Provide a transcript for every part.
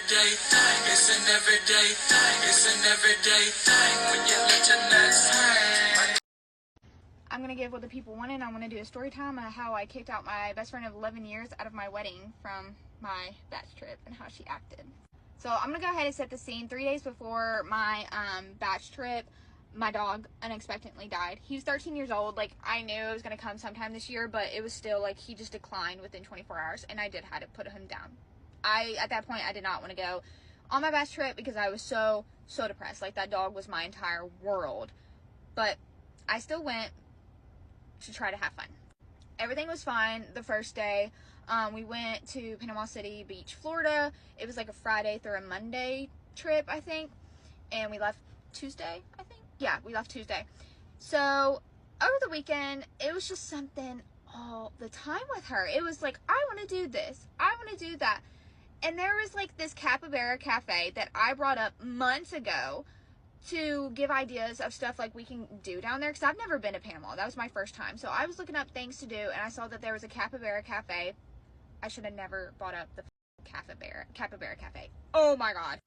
everyday thing. It's an everyday thing. It's an everyday thing when you let your nuts hang. I'm going to give what the people wanted. I'm going to do a story time on how I kicked out my best friend of 11 years out of my wedding from my batch trip and how she acted. So I'm going to go ahead and set the scene. 3 days before my batch trip, my dog unexpectedly died. He was 13 years old. Like, I knew it was going to come sometime this year, but it was still, like, he just declined within 24 hours, and I did have to put him down. At that point, I did not want to go on my batch trip because I was so depressed. Like, that dog was my entire world. But I still went to try to have fun. Everything was fine the first day. We went to Panama City Beach, Florida. It was like a Friday through a Monday trip, I think. And we left Tuesday, I think. Yeah, we left Tuesday. So over the weekend, it was just something all the time with her. It was like, I want to do this. I want to do that. And there was like this Capybara Cafe that I brought up months ago to give ideas of stuff like we can do down there, because I've never been to Panama. That was my first time. So I was looking up things to do, and I saw that there was a Capybara Cafe. I should have never brought up the Capybara Cafe. Oh my god.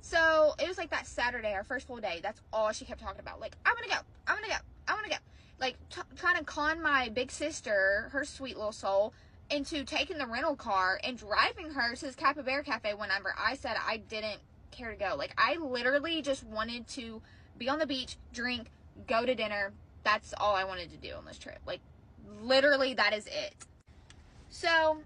So it was like that Saturday, our first full day. That's all she kept talking about. Like, I want to go. I want to go. I want to go. Like, trying to con my big sister, her sweet little soul, into taking the rental car and driving her to this Capybara Cafe whenever I said I didn't care to go. Like, I literally just wanted to be on the beach, drink, go to dinner. That's all I wanted to do on this trip. Like, literally, that is it. So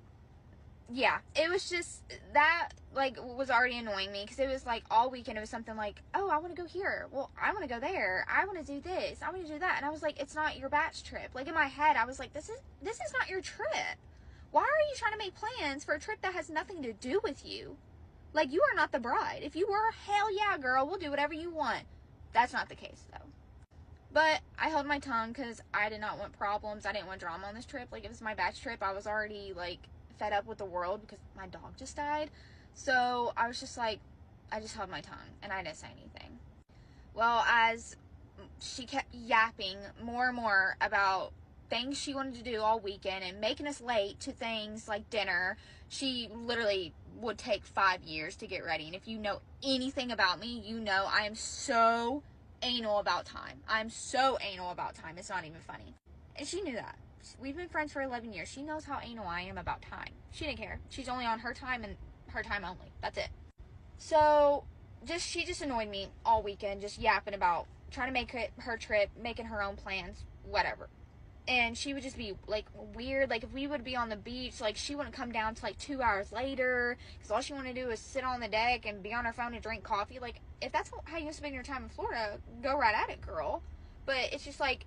yeah, it was just, that, like, was already annoying me, because it was, like, all weekend, it was something like, oh, I want to go here, well, I want to go there, I want to do this, I want to do that, and I was like, it's not your batch trip. Like, in my head, I was like, this is not your trip. Why are you trying to make plans for a trip that has nothing to do with you? Like, you are not the bride. If you were, hell yeah, girl, we'll do whatever you want. That's not the case, though. But I held my tongue, because I did not want problems. I didn't want drama on this trip. Like, it was my batch trip. I was already, like, fed up with the world because my dog just died. So I was just like, I just held my tongue and I didn't say anything. Well, as she kept yapping more and more about things she wanted to do all weekend and making us late to things like dinner, she literally would take 5 years to get ready. And if you know anything about me, you know I am so anal about time. I'm so anal about time. It's not even funny. And she knew that. We've been friends for 11 years. She knows how anal I am about time. She didn't care. She's only on her time and her time only. That's it. So, she just annoyed me all weekend, just yapping about trying to make it her trip, making her own plans, whatever. And she would just be, like, weird. Like, if we would be on the beach, like, she wouldn't come down till, like, 2 hours later, because all she wanted to do is sit on the deck and be on her phone and drink coffee. Like, if that's how you spend your time in Florida, go right at it, girl. But it's just, like,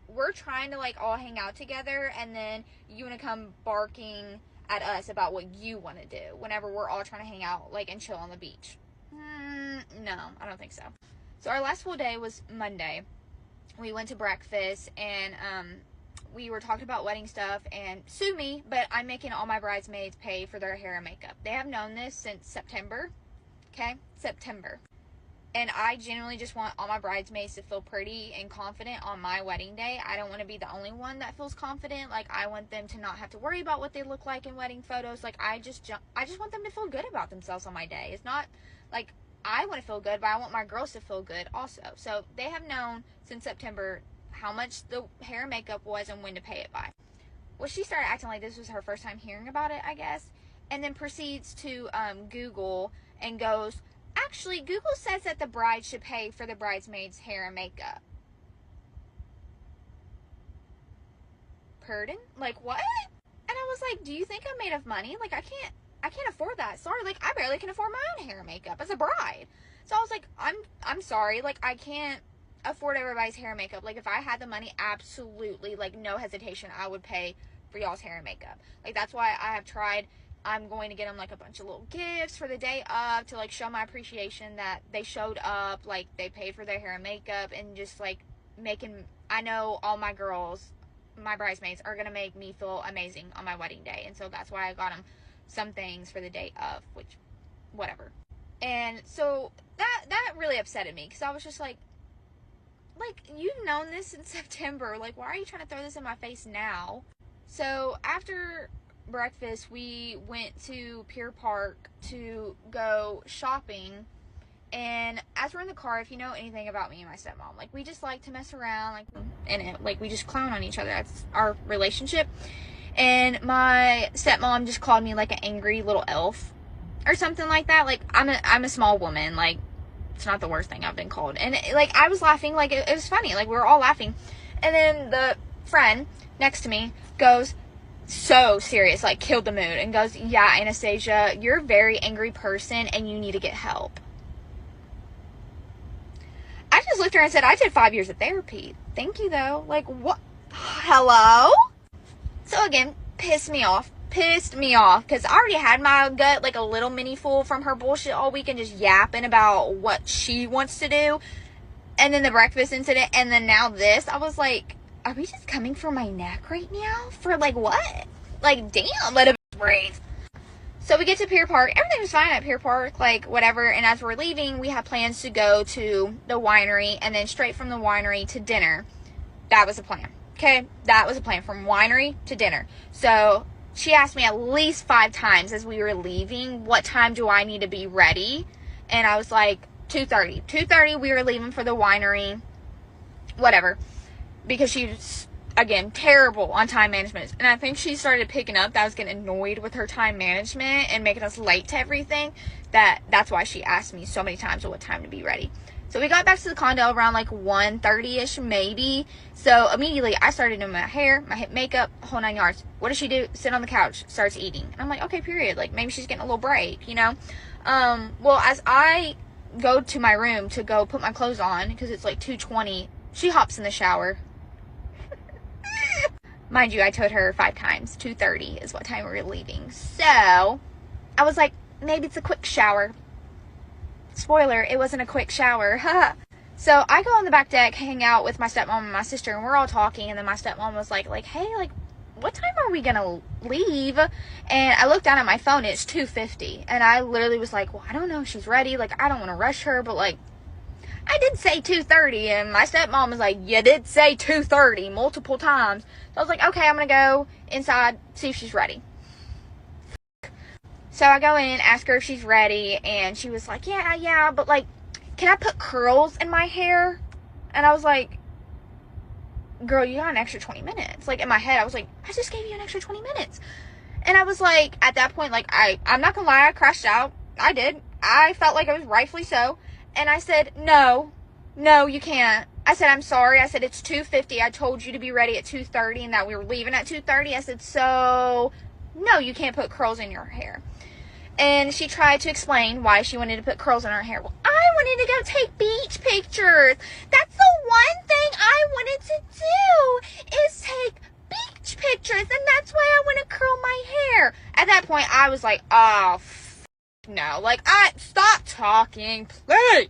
we're trying to, like, all hang out together, and then you want to come barking at us about what you want to do whenever we're all trying to hang out, like, and chill on the beach. No, I don't think so. So our last full day was Monday. We went to breakfast, and we were talking about wedding stuff, and sue me, but I'm making all my bridesmaids pay for their hair and makeup. They have known this since September. Okay? September. And I genuinely just want all my bridesmaids to feel pretty and confident on my wedding day. I don't want to be the only one that feels confident. Like, I want them to not have to worry about what they look like in wedding photos. Like, I just want them to feel good about themselves on my day. It's not like I want to feel good, but I want my girls to feel good also. So they have known since September how much the hair and makeup was and when to pay it by. Well, she started acting like this was her first time hearing about it, I guess, and then proceeds to Google and goes, actually, Google says that the bride should pay for the bridesmaids' hair and makeup. Pardon? Like, what? And I was like, do you think I'm made of money? Like, I can't afford that. Sorry, like, I barely can afford my own hair and makeup as a bride. So I was like, I'm sorry, like, I can't afford everybody's hair and makeup. Like, if I had the money, absolutely, like, no hesitation, I would pay for y'all's hair and makeup. Like, that's why I have tried. I'm going to get them, like, a bunch of little gifts for the day of to, like, show my appreciation that they showed up, like, they paid for their hair and makeup, and just, like, I know all my girls, my bridesmaids, are going to make me feel amazing on my wedding day, and so that's why I got them some things for the day of, which, whatever. And so that really upsetted me, because I was just like, you've known this since September. Like, why are you trying to throw this in my face now? So after breakfast, we went to Pier Park to go shopping. And as we're in the car, if you know anything about me and my stepmom, like, we just like to mess around, like, and like, we just clown on each other. That's our relationship. And my stepmom just called me like an angry little elf or something like that. Like, I'm a small woman. Like, it's not the worst thing I've been called. And like, I was laughing, like, it was funny. Like, we were all laughing. And then the friend next to me goes, so serious, like, killed the mood, and goes, yeah, Anastasia, you're a very angry person and you need to get help. I just looked at her and said, I did 5 years of therapy. Thank you, though. Like, what? Hello? So, again, pissed me off, because I already had my gut, like, a little mini full from her bullshit all weekend, just yapping about what she wants to do, and then the breakfast incident, and then now this. I was like, are we just coming for my neck right now? For, like, what? Like, damn, let it breathe. So we get to Pier Park. Everything was fine at Pier Park, like, whatever. And as we're leaving, we had plans to go to the winery and then straight from the winery to dinner. That was the plan. Okay? That was the plan, from winery to dinner. So she asked me at least 5 times as we were leaving, what time do I need to be ready? And I was like, 2:30. 2:30, we were leaving for the winery. Whatever. Because she was, again, terrible on time management. And I think she started picking up that I was getting annoyed with her time management and making us late to everything. That's why she asked me so many times what time to be ready. So we got back to the condo around like 1:30ish maybe. So immediately I started doing my hair, my makeup, whole 9 yards. What does she do? Sit on the couch, starts eating. And I'm like, okay, period. Like, maybe she's getting a little break, you know? Well, as I go to my room to go put my clothes on, because it's like 2:20, she hops in the shower. Mind you, I told her 5 times. 2:30 is what time we were leaving. So, I was like, maybe it's a quick shower. Spoiler, it wasn't a quick shower. So, I go on the back deck, hang out with my stepmom and my sister, and we're all talking, and then my stepmom was like, hey, like, what time are we gonna leave? And I looked down at my phone, it's 2:50, and I literally was like, well, I don't know if she's ready. Like, I don't want to rush her, but, like, I did say 2:30, and my stepmom was like, you did say 2:30 multiple times. So I was like, okay, I'm going to go inside, see if she's ready. So I go in, ask her if she's ready, and she was like, yeah, but, like, can I put curls in my hair? And I was like, girl, you got an extra 20 minutes. Like, in my head, I was like, I just gave you an extra 20 minutes. And I was like, at that point, like, I'm not going to lie, I crashed out. I did. I felt like I was rightfully so. And I said, no, you can't. I said, I'm sorry. I said, it's 2:50. I told you to be ready at 2:30 and that we were leaving at 2:30. I said, so, no, you can't put curls in your hair. And she tried to explain why she wanted to put curls in her hair. Well, I wanted to go take beach pictures. That's the one thing I wanted to do, is take beach pictures. And that's why I want to curl my hair. At that point, I was like, oh, no. Like, stop talking, please.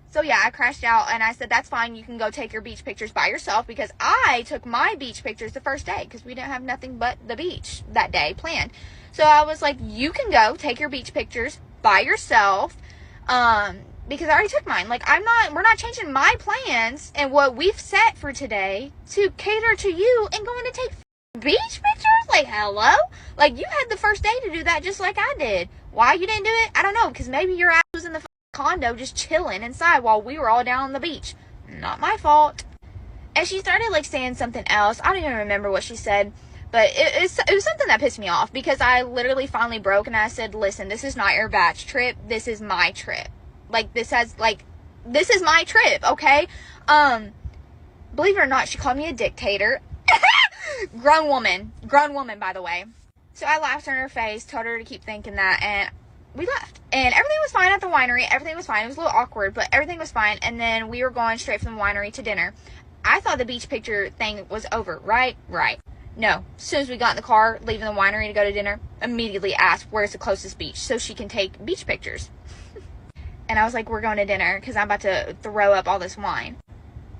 So yeah, I crashed out and I said, that's fine, you can go take your beach pictures by yourself, because I took my beach pictures the first day because we didn't have nothing but the beach that day planned. So I was like, you can go take your beach pictures by yourself, because I already took mine. Like, we're not changing my plans and what we've set for today to cater to you and going to take beach pictures? Like, hello? Like, you had the first day to do that just like I did. Why you didn't do it? I don't know, because maybe your ass was in the condo just chilling inside while we were all down on the beach. Not my fault. And she started, like, saying something else. I don't even remember what she said, but it was something that pissed me off, because I literally finally broke and I said, listen, this is not your batch trip. This is my trip. Like, this is my trip, okay? Believe it or not, she called me a dictator. Grown woman, by the way. So I laughed in her face, told her to keep thinking that, and we left. And everything was fine at the winery. Everything was fine. It was a little awkward, but everything was fine. And then we were going straight from the winery to dinner. I thought the beach picture thing was over, right? Right. No. As soon as we got in the car, leaving the winery to go to dinner, immediately asked where's the closest beach so she can take beach pictures. And I was like, we're going to dinner because I'm about to throw up all this wine.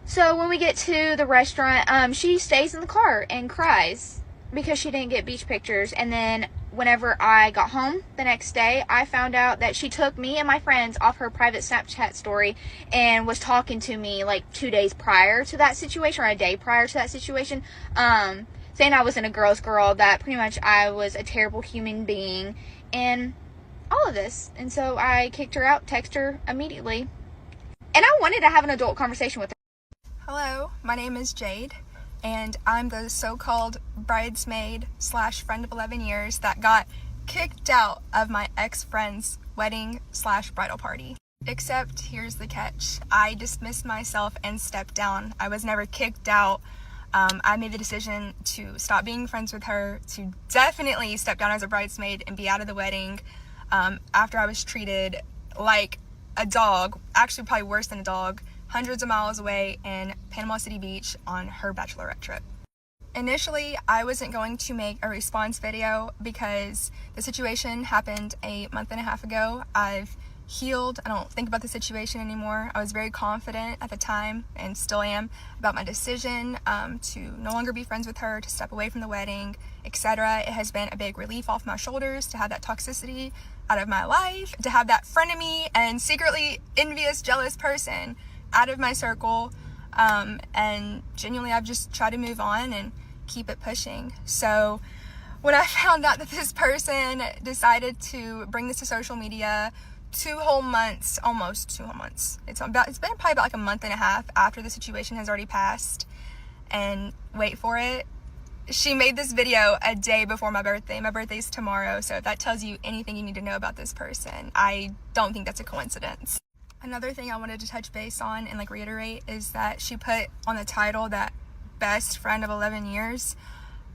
So when we get to the restaurant, she stays in the car and cries because she didn't get beach pictures. And then whenever I got home the next day, I found out that she took me and my friends off her private Snapchat story and was talking to me like 2 days prior to that situation, or a day prior to that situation, saying I wasn't a girl's girl, that pretty much I was a terrible human being, and all of this. And so I kicked her out, texted her immediately, and I wanted to have an adult conversation with her. Hello, my name is Jade, and I'm the so-called bridesmaid / friend of 11 years that got kicked out of my ex-friend's wedding / bridal party. Except, here's the catch. I dismissed myself and stepped down. I was never kicked out. I made the decision to stop being friends with her, to definitely step down as a bridesmaid and be out of the wedding, after I was treated like a dog, actually probably worse than a dog, hundreds of miles away in Panama City Beach on her bachelorette trip. Initially, I wasn't going to make a response video because the situation happened a month and a half ago. I've healed. I don't think about the situation anymore. I was very confident at the time, and still am, about my decision to no longer be friends with her, to step away from the wedding, etc. It has been a big relief off my shoulders to have that toxicity out of my life, to have that frenemy and secretly envious, jealous person out of my circle, and genuinely I've just tried to move on and keep it pushing. So when I found out that this person decided to bring this to social media 2 whole months, almost 2 whole months, it's been probably about like a month and a half after the situation has already passed, and wait for it, she made this video a day before my birthday. My birthday's tomorrow, so if that tells you anything you need to know about this person, I don't think that's a coincidence. Another thing I wanted to touch base on and reiterate is that she put on the title that best friend of 11 years.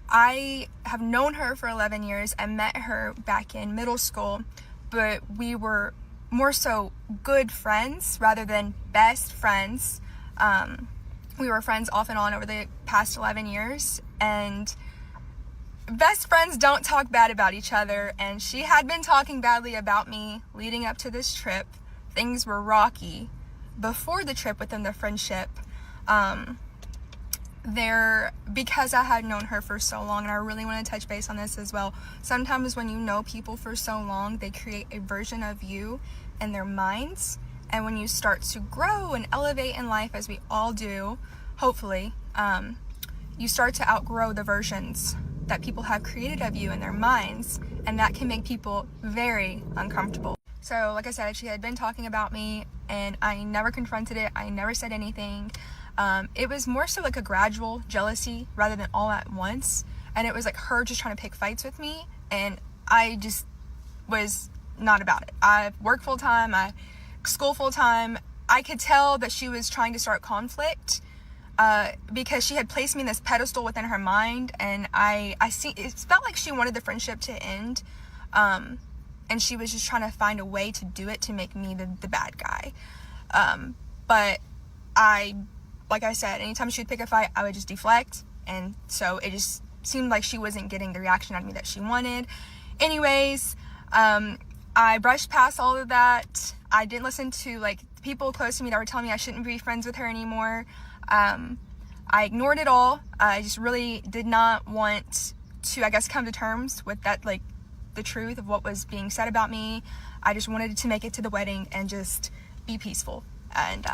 I have known her for 11 years. I met her back in middle school, but we were more so good friends rather than best friends. We were friends off and on over the past 11 years, and best friends don't talk bad about each other, and she had been talking badly about me leading up to this trip. Things were rocky before the trip within the friendship. Because I had known her for so long, and I really want to touch base on this as well. Sometimes when you know people for so long, they create a version of you in their minds, and when you start to grow and elevate in life, as we all do, hopefully, you start to outgrow the versions that people have created of you in their minds, and that can make people very uncomfortable. So like I said, she had been talking about me, and I never confronted it. I never said anything. It was more so like a gradual jealousy rather than all at once, and it was like her just trying to pick fights with me, and I just was not about it. I work full-time, I school full-time. I could tell that she was trying to start conflict, because she had placed me in this pedestal within her mind, and I see it felt like she wanted the friendship to end, and she was just trying to find a way to do it to make me the bad guy. But like I said, anytime she would pick a fight, I would just deflect, and so it just seemed like she wasn't getting the reaction out of me that she wanted. Anyways, I brushed past all of that. I didn't listen to people close to me that were telling me I shouldn't be friends with her anymore. I ignored it all. I just really did not want to, come to terms with that, the truth of what was being said about me. I just wanted to make it to the wedding and just be peaceful. And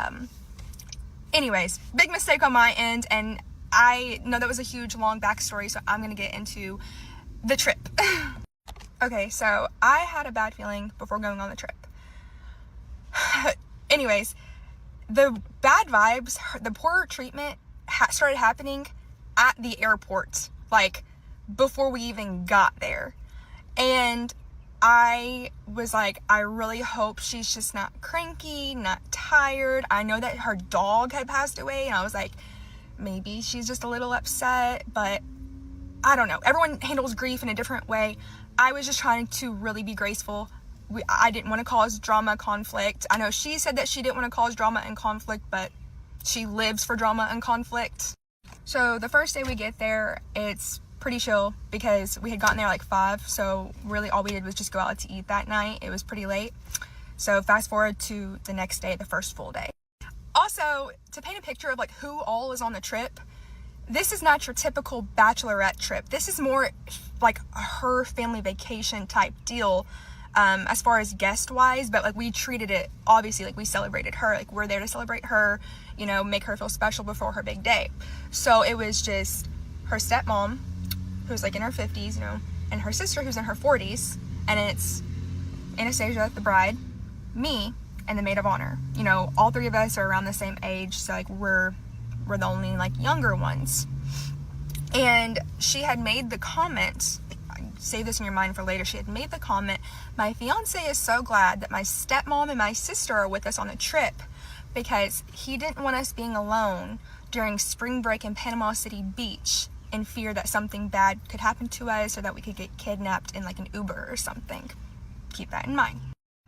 anyways, big mistake on my end, and I know that was a huge long backstory, so I'm gonna get into the trip. Okay, so I had a bad feeling before going on the trip. Anyways, the bad vibes, the poor treatment started happening at the airport, before we even got there. And I was like, I really hope she's just not cranky, not tired. I know that her dog had passed away, and I was like, maybe she's just a little upset, but I don't know. Everyone handles grief in a different way. I was just trying to really be graceful. I didn't want to cause drama, conflict. I know she said that she didn't want to cause drama and conflict, but she lives for drama and conflict. So the first day we get there, it's pretty chill because we had gotten there 5, so really all we did was just go out to eat that night. It was pretty late. So fast forward to the next day, the first full day. Also, to paint a picture of who all is on the trip, this is not your typical bachelorette trip. This is more her family vacation type deal, as far as guest wise, but we treated it obviously we celebrated her. We're there to celebrate her, make her feel special before her big day. So it was just her stepmom, who's like in her 50s, you know, and her sister who's in her 40s, and it's Anastasia, the bride, me, and the maid of honor. You know, all three of us are around the same age, so like we're the only like younger ones. And she had made the comment, save this in your mind for later, she had made the comment, my fiance is so glad that my stepmom and my sister are with us on the trip because he didn't want us being alone during spring break in Panama City Beach in fear that something bad could happen to us or that we could get kidnapped in like an Uber or something. Keep that in mind.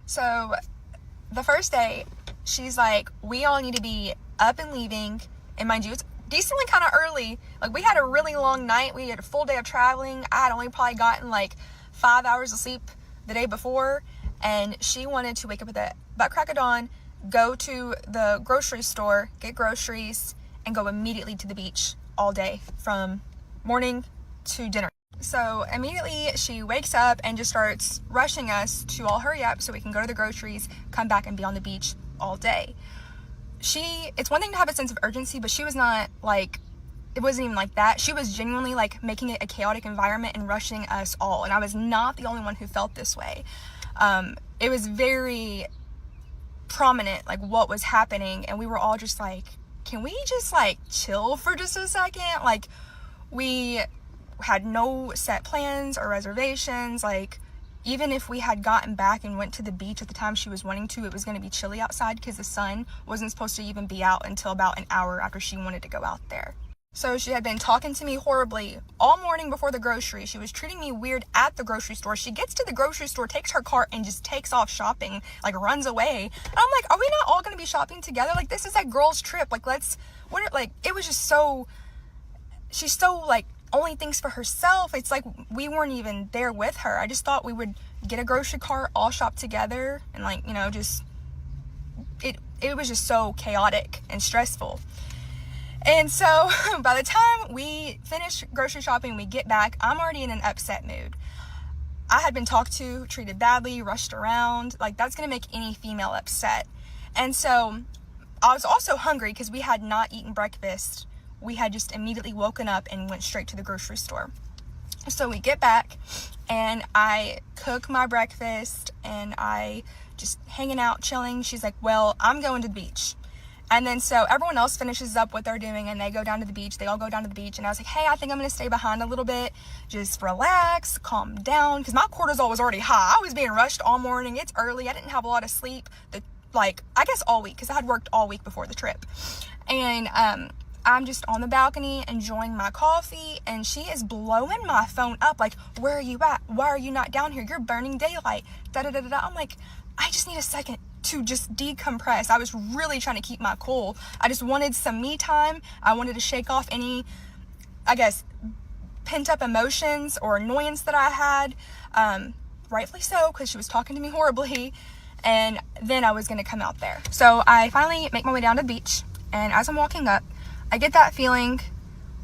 So the first day, she's like, we all need to be up and leaving. And mind you, it's decently kind of early. Like, we had a really long night. We had a full day of traveling. I had only probably gotten like 5 hours of sleep the day before. And she wanted to wake up at the butt crack of dawn, go to the grocery store, get groceries, and go immediately to the beach all day from morning to dinner. So immediately she wakes up and just starts rushing us to all hurry up so we can go to the groceries, come back and be on the beach all day. It's one thing to have a sense of urgency, but she was not like, it wasn't even like that. She was genuinely like making it a chaotic environment and rushing us all. And I was not the only one who felt this way. It was very prominent, like what was happening. And we were all just like, can we just like chill for just a second? Like, we had no set plans or reservations. Like, even if we had gotten back and went to the beach at the time she was wanting to, it was going to be chilly outside because the sun wasn't supposed to even be out until about an hour after she wanted to go out there. So she had been talking to me horribly all morning before the grocery. She was treating me weird at the grocery store. She gets to the grocery store, takes her cart, and just takes off shopping, like runs away. And I'm like, are we not all going to be shopping together? Like, this is a girl's trip. Like, it was just so, she's so like, only thinks for herself. It's like we weren't even there with her. I just thought we would get a grocery cart, all shop together, and like, you know, just it was just so chaotic and stressful. And so by the time we finish grocery shopping, we get back, I'm already in an upset mood. I had been talked to, treated badly, rushed around. Like, that's gonna make any female upset. And so I was also hungry because we had not eaten breakfast. We had just immediately woken up and went straight to the grocery store. So we get back and I cook my breakfast and I just hanging out, chilling. She's like, well, I'm going to the beach. And then so everyone else finishes up what they're doing and they go down to the beach. They all go down to the beach. And I was like, hey, I think I'm going to stay behind a little bit. Just relax, calm down. Because my cortisol was already high. I was being rushed all morning. It's early. I didn't have a lot of sleep. I guess all week because I had worked all week before the trip. And I'm just on the balcony enjoying my coffee. And she is blowing my phone up. Like, where are you at? Why are you not down here? You're burning daylight. Da-da-da-da-da. I'm like, I just need a second to just decompress. I was really trying to keep my cool. I just wanted some me time. I wanted to shake off any, I guess, pent up emotions or annoyance that I had. Rightfully so, because she was talking to me horribly. And then I was going to come out there. So I finally make my way down to the beach. And as I'm walking up, I get that feeling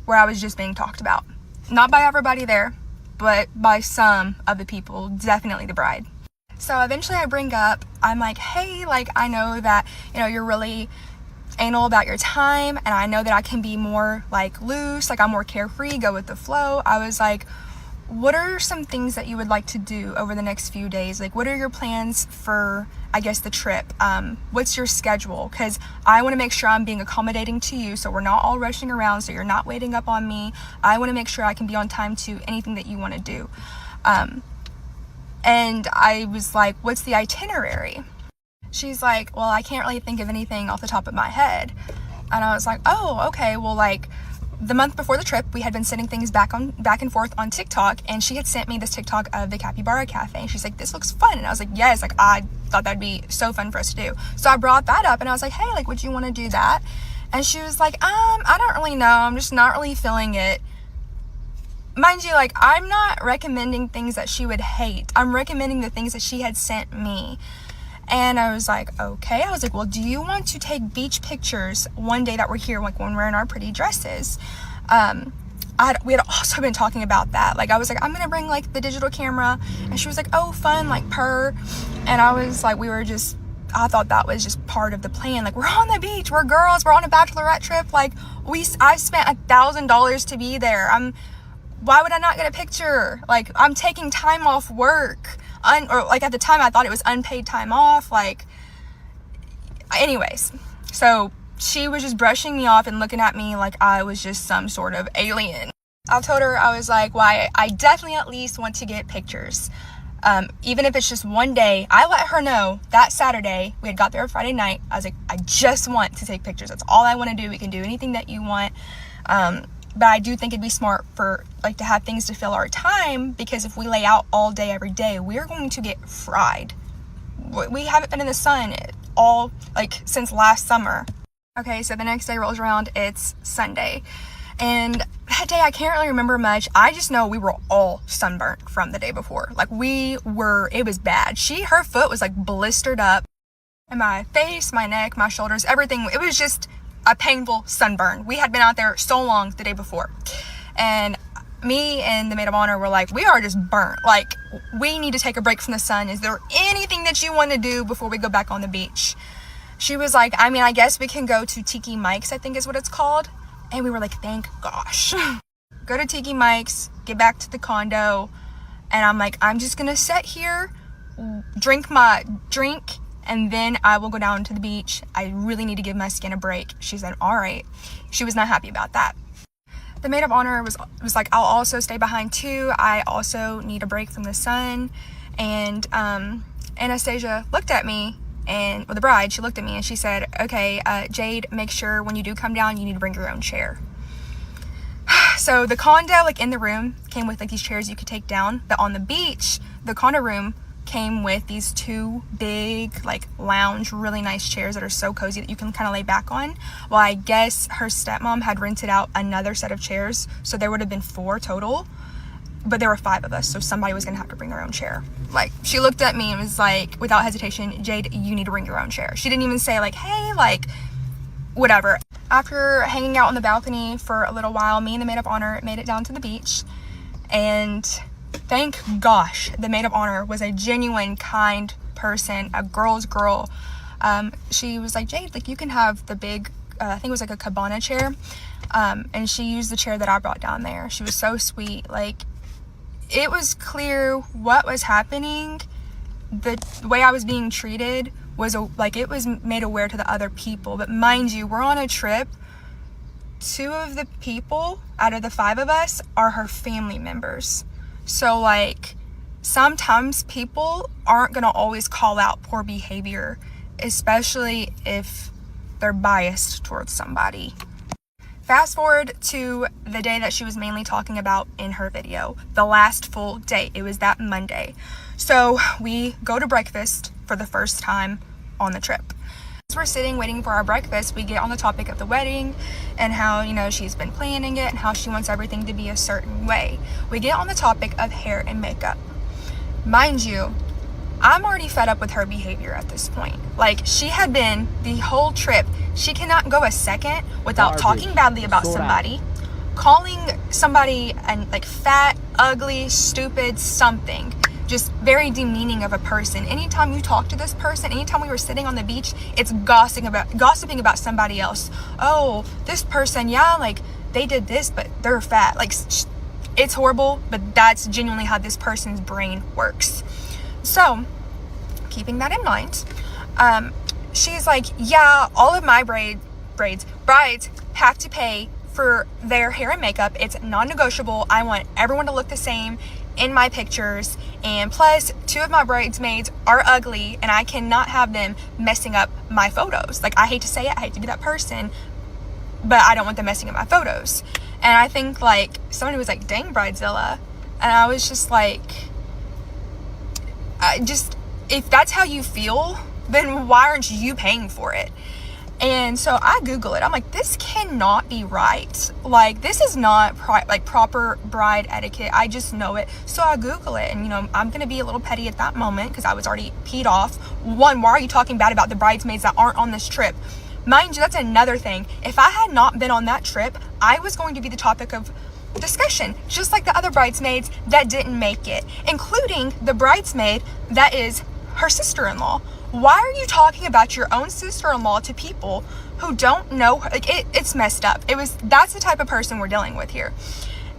where I was just being talked about. Not by everybody there, but by some of the people, definitely the bride. So eventually I bring up, I'm like, hey, like, I know that, you know, you're really anal about your time, and I know that I can be more like loose, like I'm more carefree, go with the flow. I was like, what are some things that you would like to do over the next few days? Like, what are your plans for, I guess, the trip? What's your schedule? Because I want to make sure I'm being accommodating to you, so we're not all rushing around, so you're not waiting up on me. I want to make sure I can be on time to anything that you want to do. And I was like, what's the itinerary? She's like, well, I can't really think of anything off the top of my head. And I was like, oh, okay. Well, like, the month before the trip, we had been sending things back and forth on TikTok, and she had sent me this TikTok of the Capybara Cafe. And she's like, this looks fun. And I was like, yes, like, I thought that'd be so fun for us to do. So I brought that up and I was like, hey, like, would you want to do that? And she was like, I don't really know. I'm just not really feeling it. Mind you, like, I'm not recommending things that she would hate. I'm recommending the things that she had sent me. And I was like, okay. I was like, well, do you want to take beach pictures one day that we're here, like when we're in our pretty dresses? We had also been talking about that. Like, I was like, I'm going to bring like the digital camera. And she was like, oh, fun, like purr. And I was like, I thought that was just part of the plan. Like, we're on the beach, we're girls, we're on a bachelorette trip. Like, I spent $1,000 to be there. why would I not get a picture? Like, I'm taking time off work. Or like at the time I thought it was unpaid time off. Like, anyways, so she was just brushing me off and looking at me like I was just some sort of alien. I told her, I was like, well, I definitely at least want to get pictures. Even if it's just one day. I let her know that Saturday, we had got there Friday night. I was like, I just want to take pictures. That's all I want to do. We can do anything that you want. But I do think it'd be smart for like to have things to fill our time, because if we lay out all day every day, we're going to get fried. We haven't been in the sun all like since last summer. Okay, so the next day rolls around, it's Sunday. And that day I can't really remember much. I just know we were all sunburnt from the day before. Like it was bad. Her foot was like blistered up. And my face, my neck, my shoulders, everything, it was just a painful sunburn. We had been out there so long the day before. And me and the maid of honor were like, we are just burnt. Like, we need to take a break from the sun. Is there anything that you want to do before we go back on the beach? She was like, I mean, I guess we can go to Tiki Mike's, I think is what it's called. And we were like, thank gosh. Go to Tiki Mike's, get back to the condo. And I'm like, I'm just going to sit here, drink my drink, and then I will go down to the beach. I really need to give my skin a break. She said, all right. She was not happy about that. The maid of honor was like, I'll also stay behind too. I also need a break from the sun. And Anastasia looked at me, and the bride, she looked at me and she said, okay, Jade, make sure when you do come down, you need to bring your own chair. So the condo, like in the room, came with like these chairs you could take down. But on the beach, the condo room came with these two big like lounge, really nice chairs that are so cozy that you can kind of lay back on. Well, I guess her stepmom had rented out another set of chairs, so there would have been 4 total, but there were 5 of us, so somebody was gonna have to bring their own chair. Like, she looked at me and was like, without hesitation, Jade, you need to bring your own chair. She didn't even say like, hey, like whatever. After hanging out on the balcony for a little while, me and the maid of honor made it down to the beach. And thank gosh, the maid of honor was a genuine, kind person, a girl's girl. She was like, Jade, like, you can have the big, I think it was like a cabana chair. And she used the chair that I brought down there. She was so sweet. Like, it was clear what was happening. The way I was being treated was like, it was made aware to the other people. But mind you, we're on a trip. 2 of the people out of the 5 of us are her family members. So like, sometimes people aren't gonna always call out poor behavior, especially if they're biased towards somebody. Fast forward to the day that she was mainly talking about in her video, the last full day. It was that Monday. So we go to breakfast for the first time on the trip. As we're sitting waiting for our breakfast, we get on the topic of the wedding and how, you know, she's been planning it and how she wants everything to be a certain way. We get on the topic of hair and makeup. Mind you, I'm already fed up with her behavior at this point. Like, she had been the whole trip. She cannot go a second without talking badly about somebody, calling somebody and like fat, ugly, stupid, something. Just very demeaning of a person. Anytime you talk to this person, anytime we were sitting on the beach, it's gossiping about somebody else. Oh, this person, yeah, like they did this, but they're fat. Like, it's horrible, but that's genuinely how this person's brain works. So, keeping that in mind, she's like, yeah, all of my brides have to pay for their hair and makeup. It's non-negotiable. I want everyone to look the same in my pictures, and plus 2 of my bridesmaids are ugly and I cannot have them messing up my photos. Like, I hate to say it, I hate to be that person, but I don't want them messing up my photos. And I think like somebody was like, dang, Bridezilla. And I was just like, if that's how you feel, then why aren't you paying for it? And so I Google it. I'm like, this cannot be right. Like, this is not proper bride etiquette. I just know it. So I Google it, and you know, I'm gonna be a little petty at that moment because I was already peed off. 1, why are you talking bad about the bridesmaids that aren't on this trip? Mind you, that's another thing. If I had not been on that trip, I was going to be the topic of discussion, just like the other bridesmaids that didn't make it, including the bridesmaid that is her sister-in-law. Why are you talking about your own sister-in-law to people who don't know her? Like, it's messed up. That's the type of person we're dealing with here.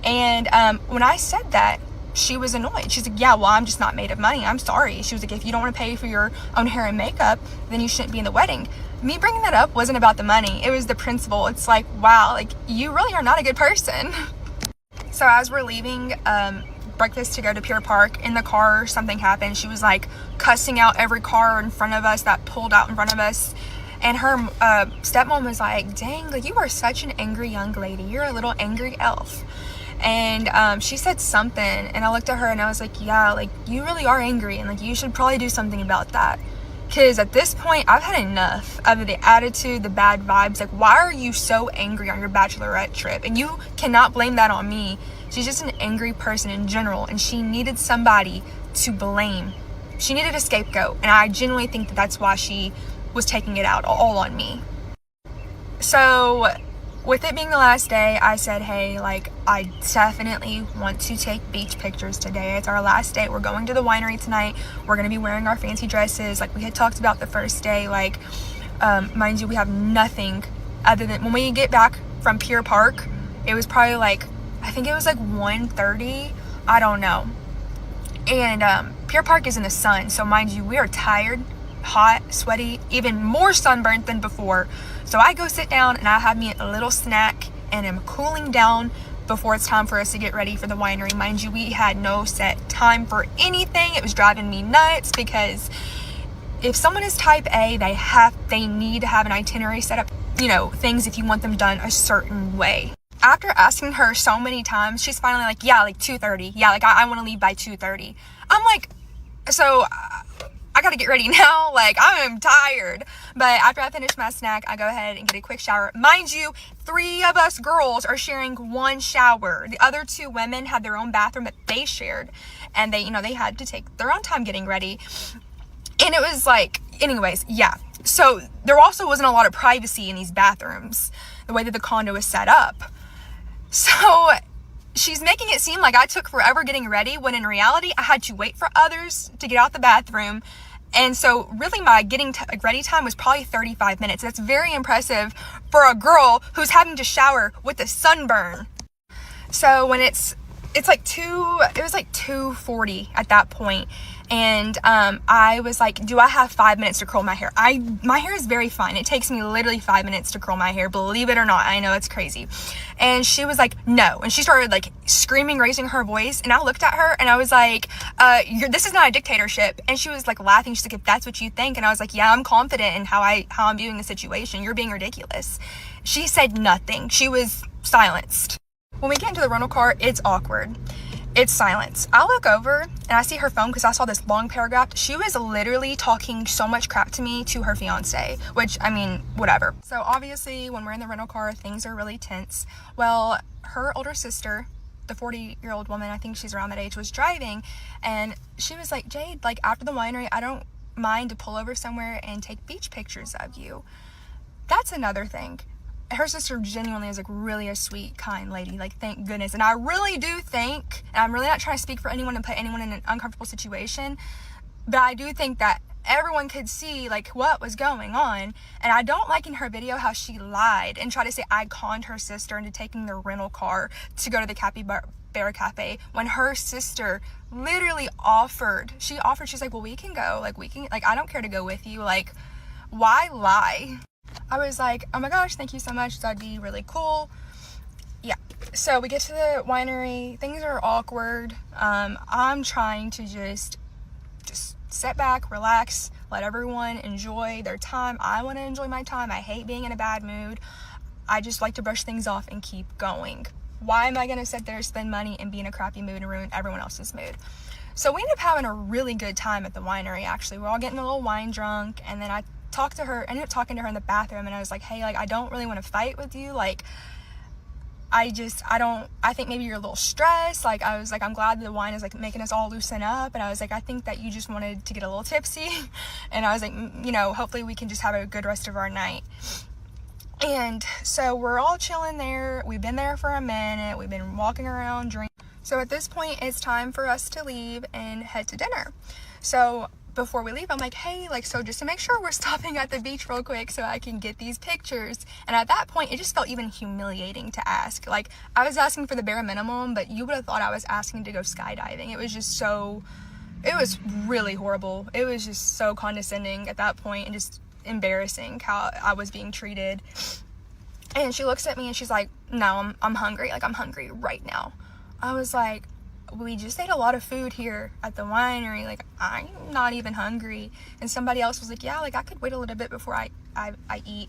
And when I said that, she was annoyed. She's like, yeah, well, I'm just not made of money. I'm sorry. She was like, if you don't want to pay for your own hair and makeup, then you shouldn't be in the wedding. Me bringing that up wasn't about the money. It was the principle. It's like, wow, like, you really are not a good person. So as we're leaving breakfast to go to Pier Park, in the car, something happened. She was like cussing out every car in front of us that pulled out in front of us. And her stepmom was like, dang, like, you are such an angry young lady. You're a little angry elf. And she said something, and I looked at her and I was like, yeah, like, you really are angry, and like, you should probably do something about that. Because at this point, I've had enough of the attitude, the bad vibes. Like, why are you so angry on your bachelorette trip? And you cannot blame that on me. She's just an angry person in general, and she needed somebody to blame. She needed a scapegoat, and I genuinely think that that's why she was taking it out all on me. So with it being the last day, I said, hey, like, I definitely want to take beach pictures today. It's our last day. We're going to the winery tonight. We're going to be wearing our fancy dresses like we had talked about the first day. Like, mind you, we have nothing other than when we get back from Pier Park, it was probably like, I think it was like 1:30. I don't know. And Pier Park is in the sun. So mind you, we are tired, hot, sweaty, even more sunburnt than before. So I go sit down and I have me a little snack and am cooling down before it's time for us to get ready for the winery. Mind you, we had no set time for anything. It was driving me nuts because if someone is type A, they need to have an itinerary set up, you know, things if you want them done a certain way. After asking her so many times, she's finally like, yeah, like 2:30. Yeah, like I want to leave by 2:30. I'm like, so I gotta get ready now. Like, I am tired. But after I finish my snack, I go ahead and get a quick shower. Mind you, 3 of us girls are sharing one shower. The other 2 women had their own bathroom that they shared. And they, you know, they had to take their own time getting ready. And it was like, anyways, yeah. So there also wasn't a lot of privacy in these bathrooms, the way that the condo is set up. So she's making it seem like I took forever getting ready, when in reality, I had to wait for others to get out the bathroom. And so really my getting ready time was probably 35 minutes. That's very impressive for a girl who's having to shower with a sunburn. So when it's like it was like 2:40 at that point. And I was like, do I have 5 minutes to curl my hair? My hair is very fine. It takes me literally 5 minutes to curl my hair, believe it or not. I know it's crazy. And she was like, no. And she started like screaming, raising her voice. And I looked at her and I was like, this is not a dictatorship. And she was like laughing. She's like, if that's what you think. And I was like, yeah, I'm confident in how I'm viewing the situation. You're being ridiculous. She said nothing. She was silenced. When we get into the rental car, it's awkward. It's silence. I look over and I see her phone because I saw this long paragraph. She was literally talking so much crap to me to her fiance, which, I mean, whatever. So obviously when we're in the rental car, things are really tense. Well, her older sister, the 40-year-old woman, I think she's around that age, was driving, and she was like, Jade, like, after the winery, I don't mind to pull over somewhere and take beach pictures of you. That's another thing. Her sister genuinely is like really a sweet, kind lady. Like, thank goodness. And I really do think, and I'm really not trying to speak for anyone and put anyone in an uncomfortable situation, but I do think that everyone could see like what was going on. And I don't like in her video how she lied and tried to say I conned her sister into taking the rental car to go to the Capybara Cafe, when her sister literally offered. She's like, well, we can go. Like, I don't care to go with you. Like, why lie? I was like, oh my gosh, thank you so much. That'd be really cool. Yeah. So we get to the winery. Things are awkward. I'm trying to just sit back, relax, let everyone enjoy their time. I want to enjoy my time. I hate being in a bad mood. I just like to brush things off and keep going. Why am I going to sit there, spend money, and be in a crappy mood and ruin everyone else's mood? So we ended up having a really good time at the winery, actually. We're all getting a little wine drunk, and then I ended up talking to her in the bathroom, and I was like, hey, like, I don't really want to fight with you. Like, I think maybe you're a little stressed. Like, I was like, I'm glad the wine is like making us all loosen up. And I was like, I think that you just wanted to get a little tipsy. And I was like, you know, hopefully we can just have a good rest of our night. And so we're all chilling there. We've been there for a minute. We've been walking around, drinking. So at this point, it's time for us to leave and head to dinner. So before we leave, I'm like, hey, like, so just to make sure we're stopping at the beach real quick so I can get these pictures. And at that point, it just felt even humiliating to ask. Like, I was asking for the bare minimum, but you would have thought I was asking to go skydiving. It was just so, it was really horrible. It was just so condescending at that point and just embarrassing how I was being treated. And she looks at me and she's like, no, I'm hungry. Like, I'm hungry right now. I was like, we just ate a lot of food here at the winery. Like, I'm not even hungry. And somebody else was like, yeah, like, I could wait a little bit before I eat.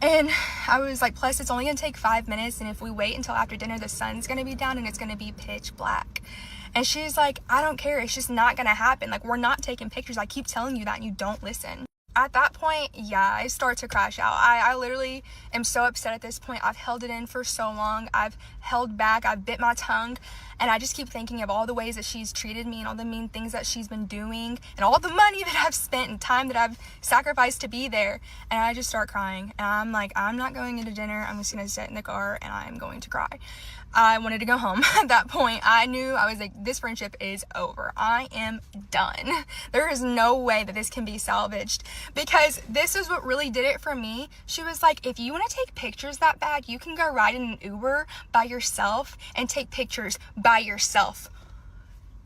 And I was like, plus it's only gonna take 5 minutes. And if we wait until after dinner, the sun's gonna be down and it's gonna be pitch black. And she's like, I don't care. It's just not gonna happen. Like, we're not taking pictures. I keep telling you that and you don't listen. At that point, yeah, I start to crash out. I literally am so upset at this point. I've held it in for so long. I've held back. I've bit my tongue. And I just keep thinking of all the ways that she's treated me and all the mean things that she's been doing and all the money that I've spent and time that I've sacrificed to be there. And I just start crying. And I'm like, I'm not going into dinner. I'm just going to sit in the car and I'm going to cry. I wanted to go home. At that point, I knew, I was like, this friendship is over. I am done. There is no way that this can be salvaged, because this is what really did it for me. She was like, if you want to take pictures that bad, you can go ride in an Uber by yourself and take pictures by yourself.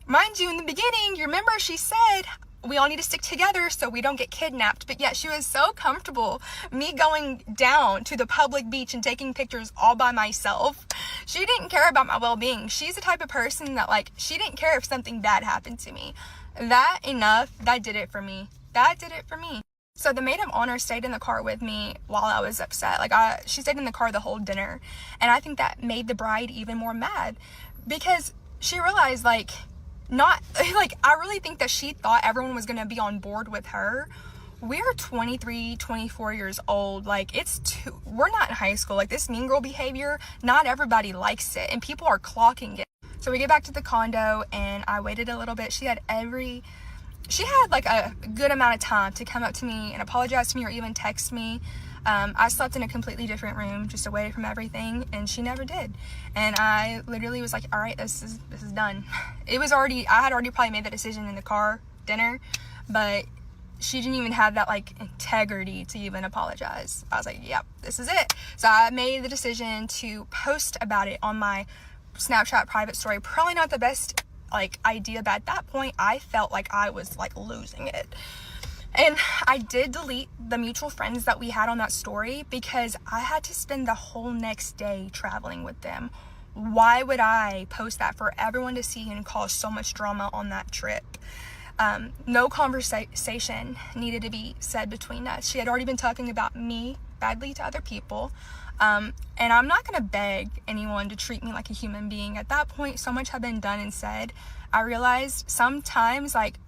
Mind you, in the beginning, you remember she said, we all need to stick together so we don't get kidnapped. But yet she was so comfortable me going down to the public beach and taking pictures all by myself. She didn't care about my well-being. She's the type of person that, like, she didn't care if something bad happened to me. That did it for me. That did it for me. So the maid of honor stayed in the car with me while I was upset. Like, she stayed in the car the whole dinner. And I think that made the bride even more mad, because she realized, like, I really think that she thought everyone was going to be on board with her. We're 23, 24 years old. Like, we're not in high school. Like, this mean girl behavior, not everybody likes it, and people are clocking it. So we get back to the condo and I waited a little bit. She had like a good amount of time to come up to me and apologize to me or even text me. I slept in a completely different room, just away from everything, and she never did. And I literally was like, all right, this is done. I had already probably made that decision in the car dinner, but she didn't even have that, like, integrity to even apologize. I was like, yep, this is it. So I made the decision to post about it on my Snapchat private story. Probably not the best, like, idea, but at that point I felt like I was, like, losing it. And I did delete the mutual friends that we had on that story, because I had to spend the whole next day traveling with them. Why would I post that for everyone to see and cause so much drama on that trip? No conversation needed to be said between us. She had already been talking about me badly to other people. And I'm not going to beg anyone to treat me like a human being. At that point, so much had been done and said. I realized sometimes, like,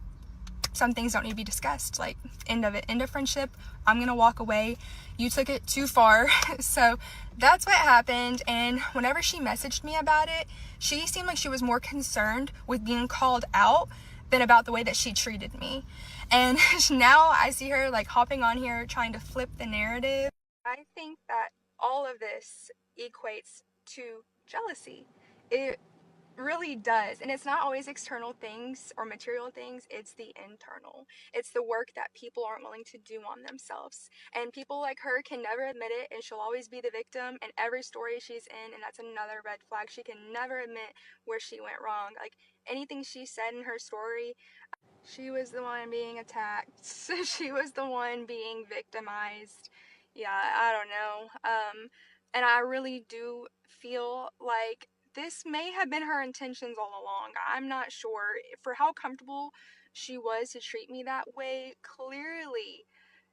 some things don't need to be discussed. Like, end of friendship. I'm gonna walk away. You took it too far. So that's what happened. And whenever she messaged me about it, she seemed like she was more concerned with being called out than about the way that she treated me. And now I see her, like, hopping on here trying to flip the narrative. I think that all of this equates to jealousy. It really does. And it's not always external things or material things, it's the internal. It's the work that people aren't willing to do on themselves. And people like her can never admit it, and she'll always be the victim in every story she's in, and that's another red flag. She can never admit where she went wrong. Like, anything she said in her story, she was the one being attacked. She was the one being victimized. Yeah, I don't know. And I really do feel like this may have been her intentions all along. I'm not sure. For how comfortable she was to treat me that way, clearly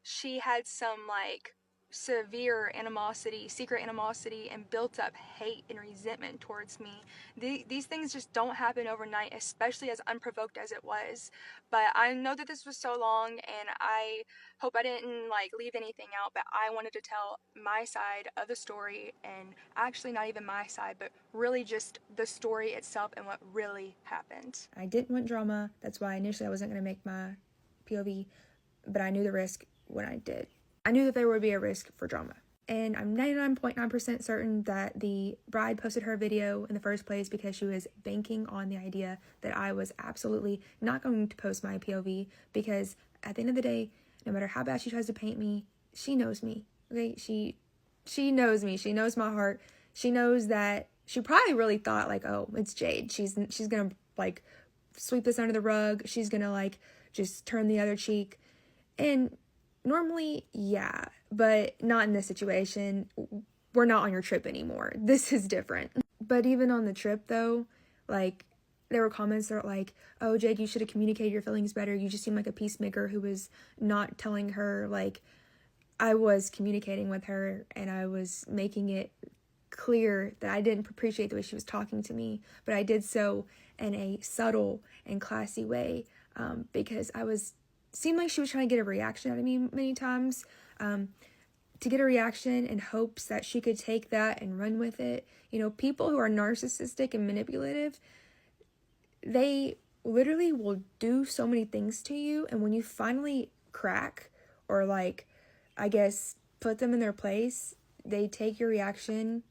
she had some, like, severe animosity, secret animosity, and built up hate and resentment towards me. These things just don't happen overnight, especially as unprovoked as it was. But I know that this was so long, and I hope I didn't, like, leave anything out, but I wanted to tell my side of the story, and actually not even my side, but really just the story itself and what really happened. I didn't want drama. That's why initially I wasn't going to make my POV, but I knew the risk when I did. I knew that there would be a risk for drama. And I'm 99.9% certain that the bride posted her video in the first place because she was banking on the idea that I was absolutely not going to post my POV, because at the end of the day, no matter how bad she tries to paint me, she knows me. Okay? She knows me. She knows my heart. She knows that she probably really thought like, oh, it's Jade. She's going to like sweep this under the rug. She's going to like just turn the other cheek. And normally, yeah, but not in this situation. We're not on your trip anymore. This is different. But even on the trip, though, like, there were comments that were like, oh, Jake, you should have communicated your feelings better. You just seem like a peacemaker who was not telling her, like, I was communicating with her and I was making it clear that I didn't appreciate the way she was talking to me, but I did so in a subtle and classy way, because seemed like she was trying to get a reaction out of me many times, to get a reaction in hopes that she could take that and run with it. You know, people who are narcissistic and manipulative, they literally will do so many things to you, and when you finally crack or like, I guess, put them in their place, they take your reaction,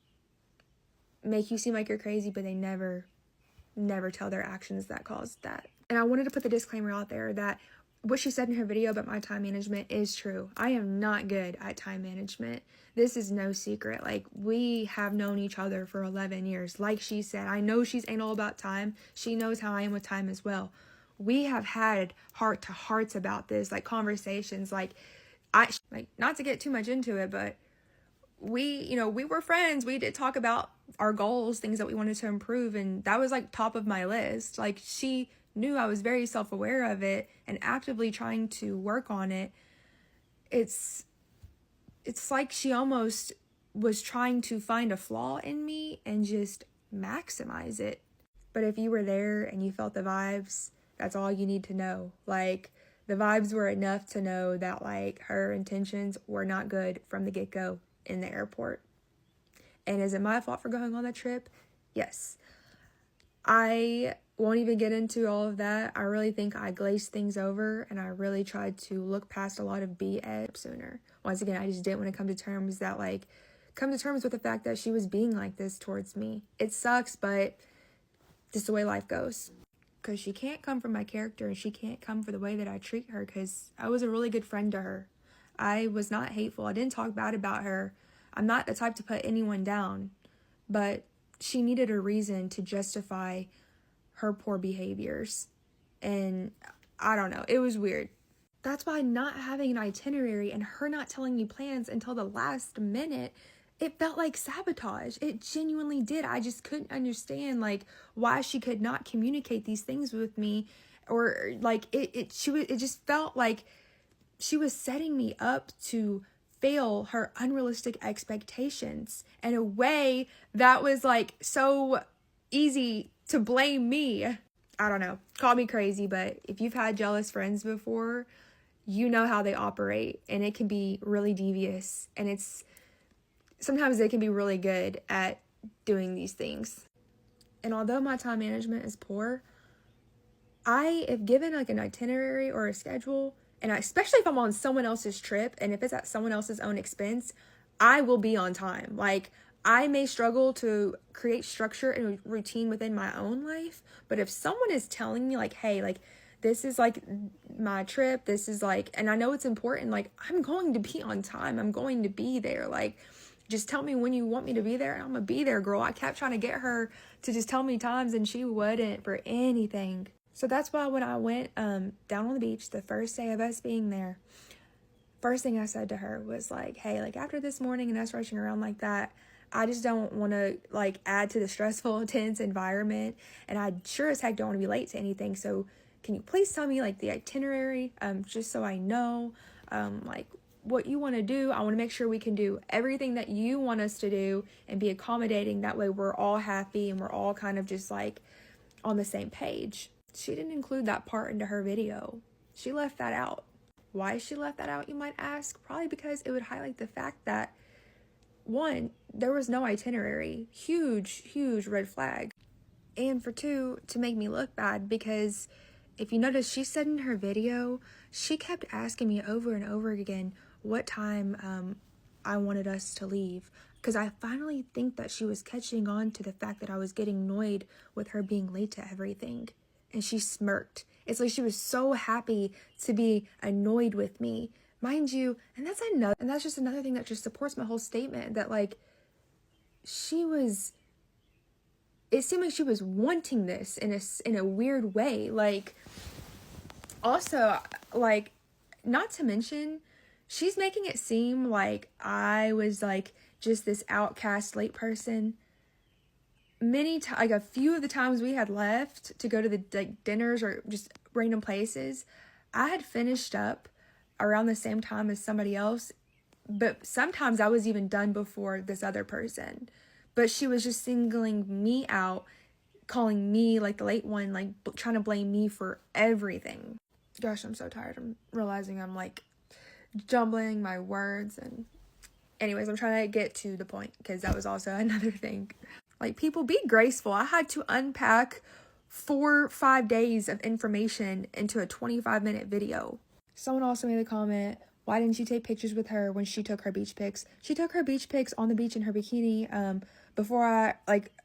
make you seem like you're crazy, but they never tell their actions that caused that. And I wanted to put the disclaimer out there that what she said in her video about my time management is true. I am not good at time management. This is no secret. Like, we have known each other for 11 years. Like she said, I know she's anal about time. She knows how I am with time as well. We have had heart-to-hearts about this, like conversations, like, not to get too much into it, but we were friends. We did talk about our goals, things that we wanted to improve, and that was like top of my list. Like, she knew I was very self-aware of it and actively trying to work on it. It's like she almost was trying to find a flaw in me and just maximize it. But if you were there and you felt the vibes, that's all you need to know. Like, the vibes were enough to know that like her intentions were not good from the get-go in the airport. And is it my fault for going on that trip? Yes. I won't even get into all of that. I really think I glazed things over, and I really tried to look past a lot of BS sooner. Once again, I just didn't want to come to terms with the fact that she was being like this towards me. It sucks, but just the way life goes. Because she can't come for my character, and she can't come for the way that I treat her, because I was a really good friend to her. I was not hateful. I didn't talk bad about her. I'm not the type to put anyone down, but she needed a reason to justify her poor behaviors. And I don't know, it was weird. That's why not having an itinerary and her not telling me plans until the last minute, it felt like sabotage. It genuinely did. I just couldn't understand like why she could not communicate these things with me, or like it just felt like she was setting me up to fail her unrealistic expectations in a way that was like so easy to blame me. I don't know. Call me crazy, but if you've had jealous friends before, you know how they operate, and it can be really devious, and sometimes they can be really good at doing these things. And although my time management is poor, if given like an itinerary or a schedule, and especially if I'm on someone else's trip and if it's at someone else's own expense, I will be on time. Like, I may struggle to create structure and routine within my own life, but if someone is telling me like, hey, like, this is like my trip, this is like, and I know it's important, like, I'm going to be on time. I'm going to be there. Like, just tell me when you want me to be there, and I'm gonna be there, girl. I kept trying to get her to just tell me times, and she wouldn't for anything. So that's why when I went down on the beach the first day of us being there, first thing I said to her was like, hey, like, after this morning and us rushing around like that, I just don't want to like add to the stressful, intense environment, and I sure as heck don't want to be late to anything. So can you please tell me like the itinerary, just so I know like what you want to do. I want to make sure we can do everything that you want us to do and be accommodating. That way we're all happy and we're all kind of just like on the same page. She didn't include that part into her video. She left that out. Why she left that out, you might ask? Probably because it would highlight the fact that, one, there was no itinerary. Huge, huge red flag. And for two, to make me look bad, because if you notice, she said in her video, she kept asking me over and over again what time I wanted us to leave. Because I finally think that she was catching on to the fact that I was getting annoyed with her being late to everything. And she smirked. It's like she was so happy to be annoyed with me. Mind you, and that's just another thing that just supports my whole statement that, like, it seemed like she was wanting this in a weird way. Like, also, like, not to mention, she's making it seem like I was, like, just this outcast late person. Like, a few of the times we had left to go to the, like, dinners or just random places, I had finished up around the same time as somebody else, but sometimes I was even done before this other person. But she was just singling me out, calling me, like, the late one, like, trying to blame me for everything. Gosh, I'm so tired. I'm realizing I'm, like, jumbling my words. And anyways, I'm trying to get to the point, because that was also another thing. Like, people, be graceful. I had to unpack 4-5 days of information into a 25-minute video. Someone also made a comment, why didn't you take pictures with her when she took her beach pics? She took her beach pics on the beach in her bikini before I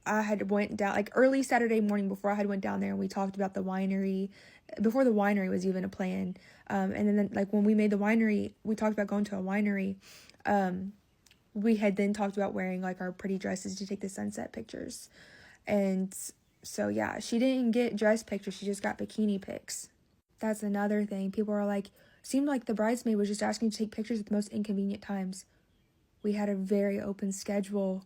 had went down, like, early Saturday morning before I had went down there, and we talked about the winery, before the winery was even a plan. And then, like, when we made the winery, we talked about going to a winery. We had then talked about wearing, like, our pretty dresses to take the sunset pictures. And so, yeah, she didn't get dress pictures. She just got bikini pics. That's another thing. People are like, seemed like the bridesmaid was just asking to take pictures at the most inconvenient times. We had a very open schedule.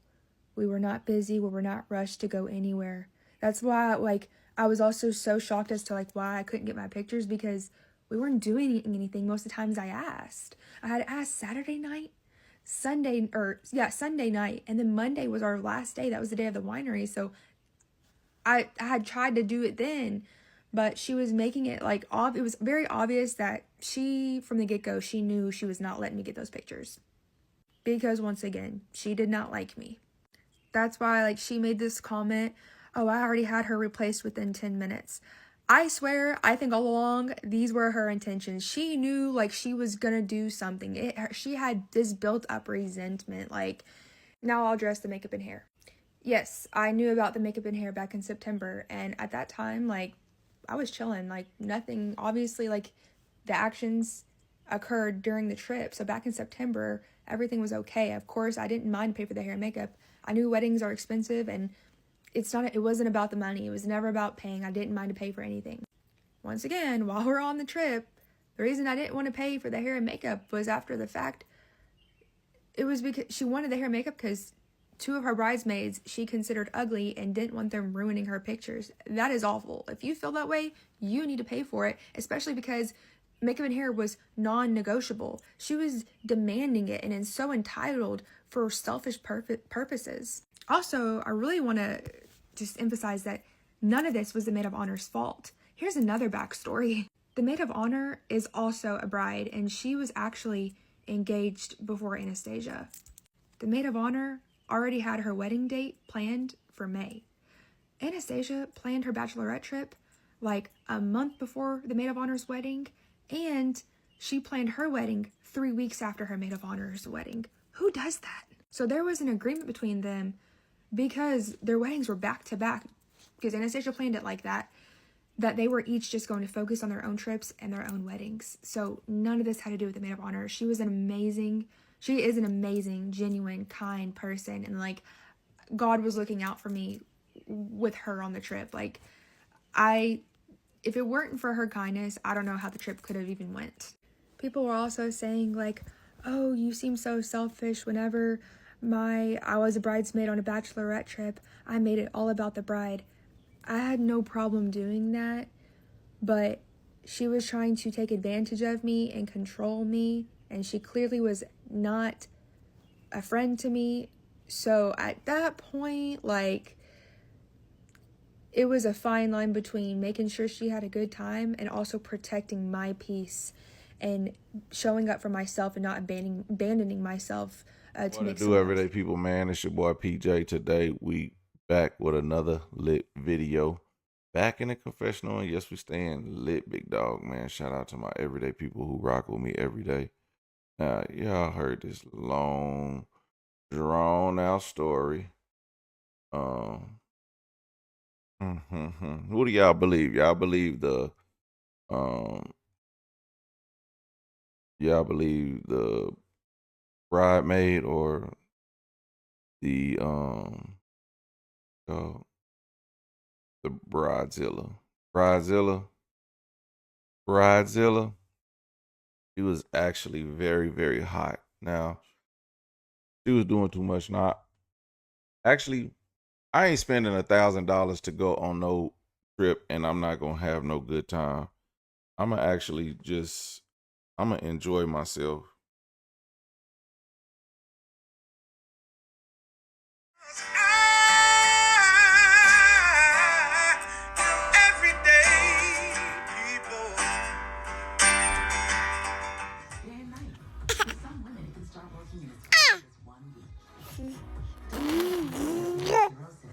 We were not busy. We were not rushed to go anywhere. That's why, like, I was also so shocked as to, like, why I couldn't get my pictures, because we weren't doing anything most of the times I asked. I had asked Saturday night, Sunday night, and then Monday was our last day. That was the day of the winery, so I had tried to do it then, but she was making it, like, it was very obvious that she, from the get-go, she knew she was not letting me get those pictures. Because, once again, she did not like me. That's why, like, she made this comment, oh, I already had her replaced within 10 minutes. I swear, I think all along, these were her intentions. She knew, like, she was gonna do something. She had this built-up resentment, like, now I'll address the makeup and hair. Yes, I knew about the makeup and hair back in September, and at that time, like, I was chilling, like, nothing, obviously, like, the actions occurred during the trip, so back in September, everything was okay. Of course, I didn't mind paying for the hair and makeup. I knew weddings are expensive, and it wasn't about the money. It was never about paying. I didn't mind to pay for anything. Once again, while we're on the trip, the reason I didn't want to pay for the hair and makeup was after the fact. It was because she wanted the hair and makeup because 2 of her bridesmaids she considered ugly and didn't want them ruining her pictures. That is awful. If you feel that way, you need to pay for it, especially because makeup and hair was non-negotiable. She was demanding it and is so entitled for selfish purposes. Also, I really want to just emphasize that none of this was the maid of honor's fault. Here's another backstory. The maid of honor is also a bride, and she was actually engaged before Anastasia. The maid of honor already had her wedding date planned for May. Anastasia planned her bachelorette trip like a month before the maid of honor's wedding, and she planned her wedding 3 weeks after her maid of honor's wedding. Who does that? So there was an agreement between them because their weddings were back to back, because Anastasia planned it like that they were each just going to focus on their own trips and their own weddings. So none of this had to do with the maid of honor. She is an amazing, genuine, kind person, and like God was looking out for me with her on the trip. Like if it weren't for her kindness, I don't know how the trip could have even went. People were also saying like, oh, you seem so selfish. Whenever I was a bridesmaid on a bachelorette trip, I made it all about the bride. I had no problem doing that, but she was trying to take advantage of me and control me, and she clearly was not a friend to me. So at that point, like, it was a fine line between making sure she had a good time and also protecting my peace and showing up for myself and not abandoning myself to make do everyday people, man. It's your boy PJ. Today we back with another lit video. Back in the confessional, and yes, we staying lit, big dog, man. Shout out to my everyday people who rock with me every day. Now, y'all heard this long, drawn out story. Who do y'all believe? Um, y'all believe the bridemaid or the uh, the bridezilla? Bridezilla, bridezilla. She was actually very, very hot. Now, she was doing too much. Now, actually, I ain't spending $1,000 to go on no trip, and I'm not gonna have no good time. I'm gonna enjoy myself